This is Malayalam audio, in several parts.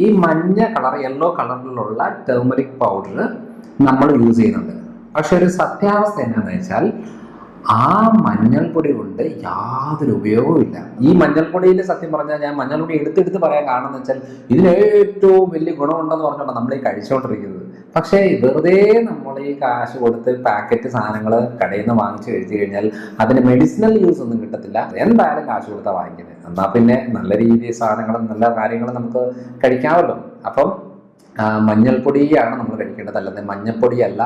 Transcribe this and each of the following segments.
ഈ മഞ്ഞ കളർ യെല്ലോ കളറിലുള്ള ടേമറിക് പൗഡർ നമ്മൾ യൂസ് ചെയ്യുന്നുണ്ട്. പക്ഷെ ഒരു സത്യാവസ്ഥ എന്നാന്ന് വെച്ചാൽ ആ മഞ്ഞൾപ്പൊടി കൊണ്ട് യാതൊരു ഉപയോഗവുമില്ല. ഈ മഞ്ഞൾപ്പൊടിയിൽ സത്യം പറഞ്ഞാൽ ഞാൻ മഞ്ഞൾപ്പൊടി എടുത്തെടുത്ത് പറയാൻ കാണുന്നത് വെച്ചാൽ ഇതിന് ഏറ്റവും വലിയ ഗുണമുണ്ടെന്ന് പറഞ്ഞുകൊണ്ട് നമ്മൾ ഈ കഴിച്ചുകൊണ്ടിരിക്കുന്നത്. പക്ഷേ വെറുതെ നമ്മൾ ഈ കാശ് കൊടുത്ത് പാക്കറ്റ് സാധനങ്ങൾ കടയിൽ നിന്ന് വാങ്ങിച്ചു കഴിച്ചു കഴിഞ്ഞാൽ അതിന് മെഡിസിനൽ യൂസ് ഒന്നും കിട്ടത്തില്ല. എന്തായാലും കാശ് കൊടുത്താൽ വാങ്ങിക്കുന്നത്. എന്നാൽ പിന്നെ നല്ല രീതിയിൽ സാധനങ്ങളും നല്ല കാര്യങ്ങളും നമുക്ക് കഴിക്കാമല്ലോ. അപ്പം മഞ്ഞൾപ്പൊടിയാണ് നമ്മൾ കഴിക്കേണ്ടത്, അല്ലാതെ മഞ്ഞൾപ്പൊടിയല്ല.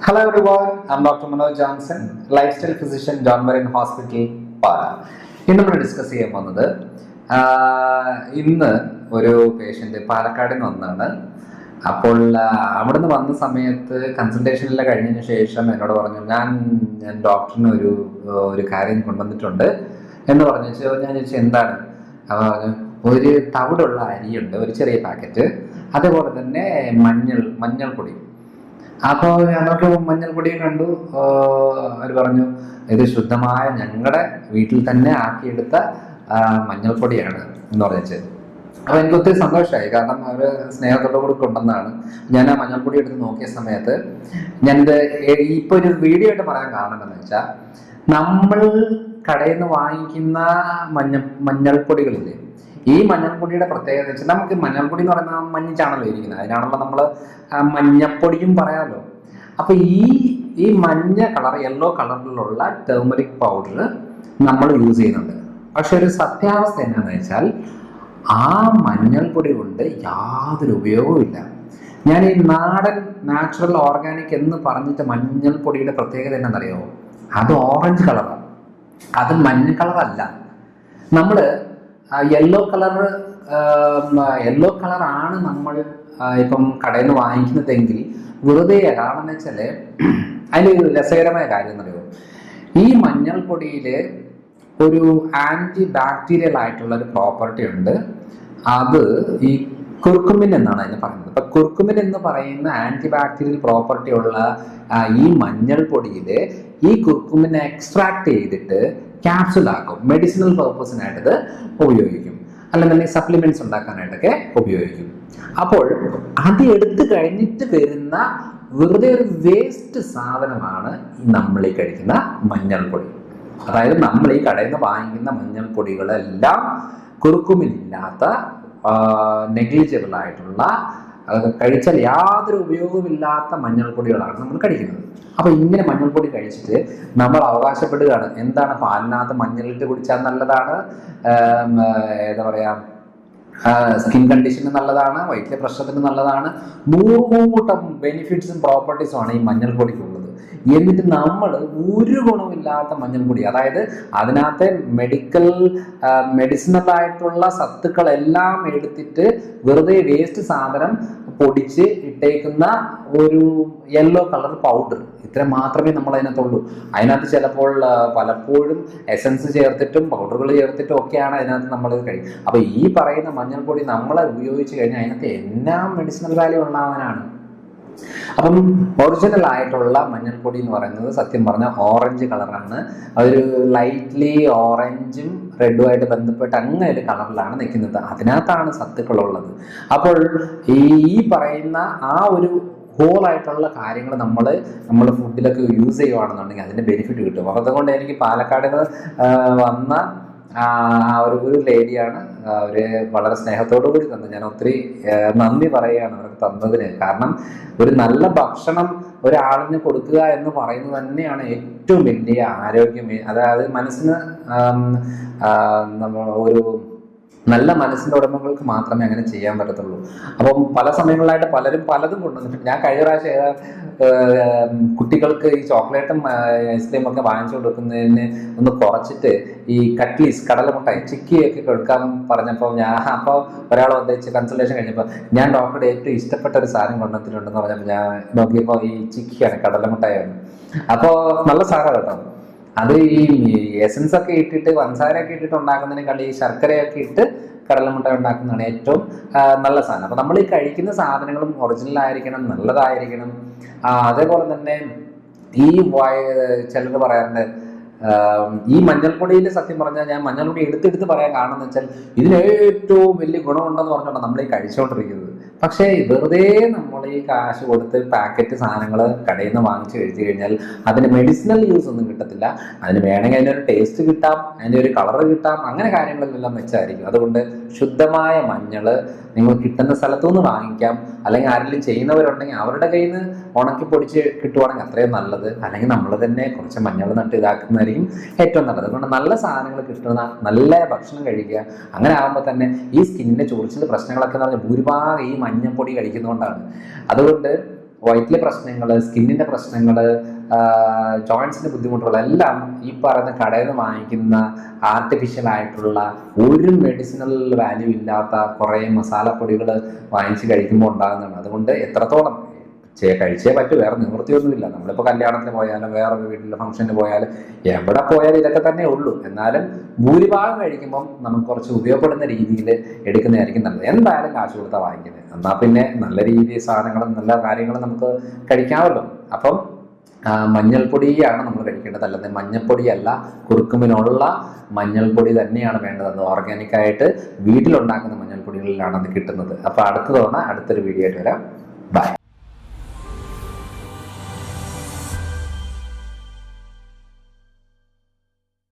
Hello everyone, I'm Dr. Manoj Johnson, lifestyle physician, John Marin Hospital, Pala. ഇന്ന് നമ്മൾ ഡിസ്കസ് ചെയ്യാൻ പോകുന്നത് ഇന്ന് ഒരു പേഷ്യൻ്റ് പാലക്കാടിൽ നിന്ന് വന്നതാണ്. അപ്പോൾ അവിടുന്ന് വന്ന സമയത്ത് കൺസൾട്ടേഷനിലെല്ലാം കഴിഞ്ഞതിന് ശേഷം എന്നോട് പറഞ്ഞു, ഞാൻ ഡോക്ടറിന് ഒരു കാര്യം കൊണ്ടുവന്നിട്ടുണ്ട് എന്ന് പറഞ്ഞു. ഞാൻ ചോദിച്ചു എന്താണ്? ഒരു തവിടുള്ള അരിയുണ്ട്, ഒരു ചെറിയ പാക്കറ്റ്, അതേപോലെ തന്നെ മഞ്ഞൾപ്പൊടി. അപ്പോൾ ഞങ്ങൾക്ക് മഞ്ഞൾപ്പൊടി കണ്ടു. അവർ പറഞ്ഞു ഇത് ശുദ്ധമായ ഞങ്ങളുടെ വീട്ടിൽ തന്നെ ആക്കിയെടുത്ത മഞ്ഞൾപ്പൊടിയാണ് എന്ന് പറഞ്ഞിട്ട്. അപ്പോൾ എനിക്ക് ഒത്തിരി സന്തോഷമായി, കാരണം അവർ സ്നേഹത്തോടു കൂടി കൊണ്ടുവന്നാണ്. ഞാൻ ആ മഞ്ഞൾപ്പൊടി എടുത്ത് നോക്കിയ സമയത്ത് ഞാനിത് ഇപ്പോൾ ഒരു വീഡിയോ ആയിട്ട് പറയാൻ കാരണം എന്താണെന്ന് വെച്ചാൽ, നമ്മൾ കടയിൽ നിന്ന് വാങ്ങിക്കുന്ന മഞ്ഞൾപ്പൊടികളില്ലേ, ഈ മഞ്ഞൾപ്പൊടിയുടെ പ്രത്യേകത വെച്ചാൽ, നമുക്ക് മഞ്ഞൾപ്പൊടി എന്ന് പറയുന്ന മഞ്ഞിച്ചാണല്ലോ ഇരിക്കുന്നത്, അതിനാണല്ലോ നമ്മൾ മഞ്ഞപ്പൊടിയും പറയാമല്ലോ. അപ്പൊ ഈ മഞ്ഞ കളർ യെല്ലോ കളറിലുള്ള ടേമറിക് പൗഡർ നമ്മൾ യൂസ് ചെയ്യുന്നുണ്ട്. പക്ഷെ ഒരു സത്യാവസ്ഥ എന്നാന്ന് വെച്ചാൽ ആ മഞ്ഞൾപ്പൊടി കൊണ്ട് യാതൊരു ഉപയോഗവുമില്ല. ഞാൻ ഈ നാടൻ നാച്ചുറൽ ഓർഗാനിക് എന്ന് പറഞ്ഞിട്ട് മഞ്ഞൾപ്പൊടിയുടെ പ്രത്യേകത എന്നാണെന്നറിയോ? അത് ഓറഞ്ച് കളറാണ്, അത് മഞ്ഞ കളറല്ല. നമ്മൾ യെല്ലോ കളറാണ് നമ്മൾ ഇപ്പം കടയിൽ നിന്ന് വാങ്ങിക്കുന്നതെങ്കിൽ വെറുതെ. കാരണം എന്ന് വെച്ചാൽ അതിന് രസകരമായ കാര്യം എന്നറിയോ, ഈ മഞ്ഞൾപ്പൊടിയിൽ ഒരു ആൻറ്റി ബാക്ടീരിയൽ ആയിട്ടുള്ള ഒരു പ്രോപ്പർട്ടി ഉണ്ട്. അത് ഈ കുർക്കുമിൻ എന്നാണ് അതിന് പറയുന്നത്. അപ്പൊ കുർക്കുമിൻ എന്ന് പറയുന്ന ആന്റി ബാക്ടീരിയൽ പ്രോപ്പർട്ടി ഉള്ള ഈ മഞ്ഞൾപ്പൊടിയിൽ ഈ കുർക്കുമിനെ എക്സ്ട്രാക്ട് ചെയ്തിട്ട് ക്യാപ്സുലാക്കും, മെഡിസിനൽ പർപ്പസിനായിട്ട് ഇത് ഉപയോഗിക്കും, അല്ലെങ്കിൽ സപ്ലിമെന്റ്സ് ഉണ്ടാക്കാനായിട്ടൊക്കെ ഉപയോഗിക്കും. അപ്പോൾ അത് എടുത്തു കഴിഞ്ഞിട്ട് വരുന്ന വെറുതെ ഒരു വേസ്റ്റ് സാധനമാണ് നമ്മൾ ഈ കഴിക്കുന്ന മഞ്ഞൾപ്പൊടി. അതായത് നമ്മൾ ഈ കടയിൽ നിന്ന് വാങ്ങിക്കുന്ന മഞ്ഞൾപ്പൊടികളെല്ലാം കുറുക്കുമില്ലാത്ത നെഗ്ലിജിബിൾ ആയിട്ടുള്ള, കഴിച്ചാൽ യാതൊരു ഉപയോഗമില്ലാത്ത മഞ്ഞൾപ്പൊടികളാണ് നമ്മൾ കഴിക്കുന്നത്. അപ്പൊ ഇങ്ങനെ മഞ്ഞൾപ്പൊടി കഴിച്ചിട്ട് നമ്മൾ അവകാശപ്പെടുകയാണ്, എന്താണ് പാലിനകത്ത് മഞ്ഞളിട്ട് കുടിച്ചാൽ നല്ലതാണ്, എന്താ പറയാ, സ്കിൻ കണ്ടീഷന് നല്ലതാണ്, വയറ്റിലെ പ്രശ്നത്തിന് നല്ലതാണ്, 100 കൂട്ടം ബെനിഫിറ്റ്സും പ്രോപ്പർട്ടീസും ആണ് ഈ മഞ്ഞൾപ്പൊടിക്കുള്ളത്. എന്നിട്ട് നമ്മൾ ഒരു ഗുണമില്ലാത്ത മഞ്ഞൾപ്പൊടി, അതായത് അതിനകത്തെ മെഡിസിനൽ ആയിട്ടുള്ള സത്തുക്കളെല്ലാം എടുത്തിട്ട് വെറുതെ വേസ്റ്റ് സാധനം പൊടിച്ച് ഇട്ടേക്കുന്ന ഒരു യെല്ലോ കളർ പൗഡർ, ഇത്ര മാത്രമേ നമ്മൾ അതിനകത്തുള്ളൂ. അതിനകത്ത് ചിലപ്പോൾ പലപ്പോഴും എസൻസ് ചേർത്തിട്ടും പൗഡറുകൾ ചേർത്തിട്ടും ഒക്കെയാണ് അതിനകത്ത് നമ്മൾ കഴിയും. അപ്പൊ ഈ പറയുന്ന മഞ്ഞൾപ്പൊടി നമ്മളെ ഉപയോഗിച്ച് കഴിഞ്ഞാൽ അതിനകത്ത് എന്നാ മെഡിസിനൽ വാല്യൂ ഉണ്ടാവാനാണ്. അപ്പം ഒറിജിനൽ ആയിട്ടുള്ള മഞ്ഞൾപ്പൊടി എന്ന് പറയുന്നത് സത്യം പറഞ്ഞാൽ ഓറഞ്ച് കളറാണ്. അതൊരു ലൈറ്റ്ലി ഓറഞ്ചും റെഡുമായിട്ട് ബന്ധപ്പെട്ട് അങ്ങനെ ഒരു കളറിലാണ് നിൽക്കുന്നത്. അതിനകത്താണ് സത്തുക്കളുള്ളത്. അപ്പോൾ ഈ പറയുന്ന ആ ഒരു ഹോളായിട്ടുള്ള കാര്യങ്ങൾ നമ്മൾ ഫുഡിലൊക്കെ യൂസ് ചെയ്യുകയാണെന്നുണ്ടെങ്കിൽ അതിൻ്റെ ബെനിഫിറ്റ് കിട്ടും. അപ്പോൾ അതുകൊണ്ട് എനിക്ക് പാലക്കാട് വന്ന ഒരു ലേഡിയാണ്, അവര് വളരെ സ്നേഹത്തോടു കൂടി തന്നു. ഞാൻ ഒത്തിരി നന്ദി പറയുകയാണ് അവർക്ക് തന്നതിന്. കാരണം ഒരു നല്ല ഭക്ഷണം ഒരാളിന് കൊടുക്കുക എന്ന് പറയുന്നത് തന്നെയാണ് ഏറ്റവും വലിയ ആരോഗ്യം. അതായത് മനസ്സിന് ഒരു നല്ല മനസ്സിന്റെ ഉടമകൾക്ക് മാത്രമേ അങ്ങനെ ചെയ്യാൻ പറ്റത്തുള്ളൂ. അപ്പം പല സമയങ്ങളിലായിട്ട് പലരും പലതും കൊണ്ടുവന്നിട്ടുണ്ട്. ഞാൻ കഴിഞ്ഞ പ്രാവശ്യം കുട്ടികൾക്ക് ഈ ചോക്ലേറ്റും ഐസ്ക്രീം ഒക്കെ വാങ്ങിച്ചു കൊടുക്കുന്നതിന് ഒന്ന് കുറച്ചിട്ട് ഈ കട്ട്ലീസ്, കടലമുട്ടായി, ചിക്കിയൊക്കെ കൊടുക്കാൻ പറഞ്ഞപ്പോൾ അപ്പോൾ ഒരാൾ വന്നിച്ച് കൺസൾട്ടേഷൻ കഴിഞ്ഞപ്പോൾ ഞാൻ ഡോക്ടറുടെ ഏറ്റവും ഇഷ്ടപ്പെട്ട ഒരു സാധനം കൊണ്ടുവന്നിട്ടുണ്ടെന്ന് പറഞ്ഞപ്പോൾ ഞാൻ നോക്കിയപ്പോൾ ഈ ചിക്കിയാണ്, കടലമുട്ടായാണ്. അപ്പോൾ നല്ല സാധനം കേട്ടോ. അത് ഈ എസൻസ് ഒക്കെ ഇട്ടിട്ട് പഞ്ചസാരയൊക്കെ ഇട്ടിട്ട് ഉണ്ടാക്കുന്നതിനേക്കാൾ ഈ ശർക്കരയൊക്കെ ഇട്ട് കടലമുട്ട ഉണ്ടാക്കുന്നതാണ് ഏറ്റവും നല്ല സാധനം. അപ്പൊ നമ്മൾ ഈ കഴിക്കുന്ന സാധനങ്ങളും ഒറിജിനൽ ആയിരിക്കണം, നല്ലതായിരിക്കണം. അതേപോലെ തന്നെ ഈ ചിലർ പറയാറുണ്ട് ഈ മഞ്ഞൾപ്പൊടിയിൽ സത്യം പറഞ്ഞാൽ ഞാൻ മഞ്ഞൾപ്പൊടി എടുത്തെടുത്ത് പറയാൻ കാരണം വെച്ചാൽ ഇതിന് ഏറ്റവും വലിയ ഗുണമുണ്ടെന്ന് പറഞ്ഞുകൊണ്ടാണ് നമ്മൾ ഈ കഴിച്ചുകൊണ്ടിരിക്കുന്നത്. പക്ഷേ വെറുതെ നമ്മൾ ഈ കാശ് കൊടുത്ത് പാക്കറ്റ് സാധനങ്ങൾ കടയിൽ നിന്ന് വാങ്ങിച്ചു കഴിച്ചു കഴിഞ്ഞാൽ അതിന് മെഡിസിനൽ യൂസ് ഒന്നും കിട്ടത്തില്ല. അതിന് വേണമെങ്കിൽ അതിൻ്റെ ഒരു ടേസ്റ്റ് കിട്ടാം, അതിൻ്റെ ഒരു കളറ് കിട്ടാം, അങ്ങനെ കാര്യങ്ങളെല്ലാം മെച്ചമായിരിക്കും. അതുകൊണ്ട് ശുദ്ധമായ മഞ്ഞൾ നിങ്ങൾ കിട്ടുന്ന സ്ഥലത്തുനിന്ന് വാങ്ങിക്കാം. അല്ലെങ്കിൽ ആരെങ്കിലും ചെയ്യുന്നവരുണ്ടെങ്കിൽ അവരുടെ കയ്യിൽ നിന്ന് ഉണക്കി പൊടിച്ച് കിട്ടുവാണെങ്കിൽ അത്രയും നല്ലത്. അല്ലെങ്കിൽ നമ്മൾ തന്നെ കുറച്ച് മഞ്ഞൾ നട്ട് ഇതാക്കുന്നതായിരിക്കും ഏറ്റവും നല്ലത്. അതുകൊണ്ട് നല്ല സാധനങ്ങൾ കിട്ടുന്ന നല്ല ഭക്ഷണം കഴിക്കുക. അങ്ങനെ ആകുമ്പോൾ തന്നെ ഈ സ്കിന്നിൻ്റെ ചൊറിച്ചിൽ പ്രശ്നങ്ങളൊക്കെ എന്ന് പറഞ്ഞാൽ ഭൂരിഭാഗം ഈ മഞ്ഞപ്പൊടി കഴിക്കുന്നതുകൊണ്ടാണ്. അതുകൊണ്ട് വയറ്റിലെ പ്രശ്നങ്ങൾ, സ്കിന്നിൻ്റെ പ്രശ്നങ്ങൾ, ജോയിൻസിൻ്റെ ബുദ്ധിമുട്ടുകൾ എല്ലാം ഈ പറയുന്ന കടയിൽ നിന്ന് വാങ്ങിക്കുന്ന ആർട്ടിഫിഷ്യൽ ആയിട്ടുള്ള ഒരു മെഡിസിനൽ വാല്യൂ ഇല്ലാത്ത കുറേ മസാലപ്പൊടികൾ വാങ്ങിച്ച് കഴിക്കുമ്പോൾ ഉണ്ടാകുന്നതാണ്. അതുകൊണ്ട് എത്രത്തോളം കഴിച്ചേ പറ്റൂ, വേറെ നിവൃത്തിയൊന്നുമില്ല. നമ്മളിപ്പോൾ കല്യാണത്തിന് പോയാലും വേറൊരു വീട്ടിലെ ഫംഗ്ഷന് പോയാലും എവിടെ പോയാലും ഇതൊക്കെ തന്നെ ഉള്ളൂ. എന്നാലും ഭൂരിഭാഗം കഴിക്കുമ്പം നമുക്ക് കുറച്ച് ഉപയോഗപ്പെടുന്ന രീതിയിൽ എടുക്കുന്നതായിരിക്കും നല്ലത്. എന്തായാലും കാശ് കൊടുത്താൽ വാങ്ങിക്കുന്നത്, എന്നാൽ പിന്നെ നല്ല രീതിയിൽ സാധനങ്ങളും നല്ല കാര്യങ്ങളും നമുക്ക് കഴിക്കാമല്ലോ. അപ്പം മഞ്ഞൾപ്പൊടിയാണ് നമ്മൾ കഴിക്കേണ്ടത്, അല്ലാതെ മഞ്ഞൾപ്പൊടിയല്ല. കുറുക്കുമിനുള്ള മഞ്ഞൾപ്പൊടി തന്നെയാണ് വേണ്ടത്. അത് ഓർഗാനിക്കായിട്ട് വീട്ടിലുണ്ടാക്കുന്ന മഞ്ഞൾപ്പൊടികളിലാണ് അത് കിട്ടുന്നത്. അപ്പോൾ അടുത്ത തവണ അടുത്തൊരു വീഡിയോ ആയിട്ട് വരാം. ബൈ.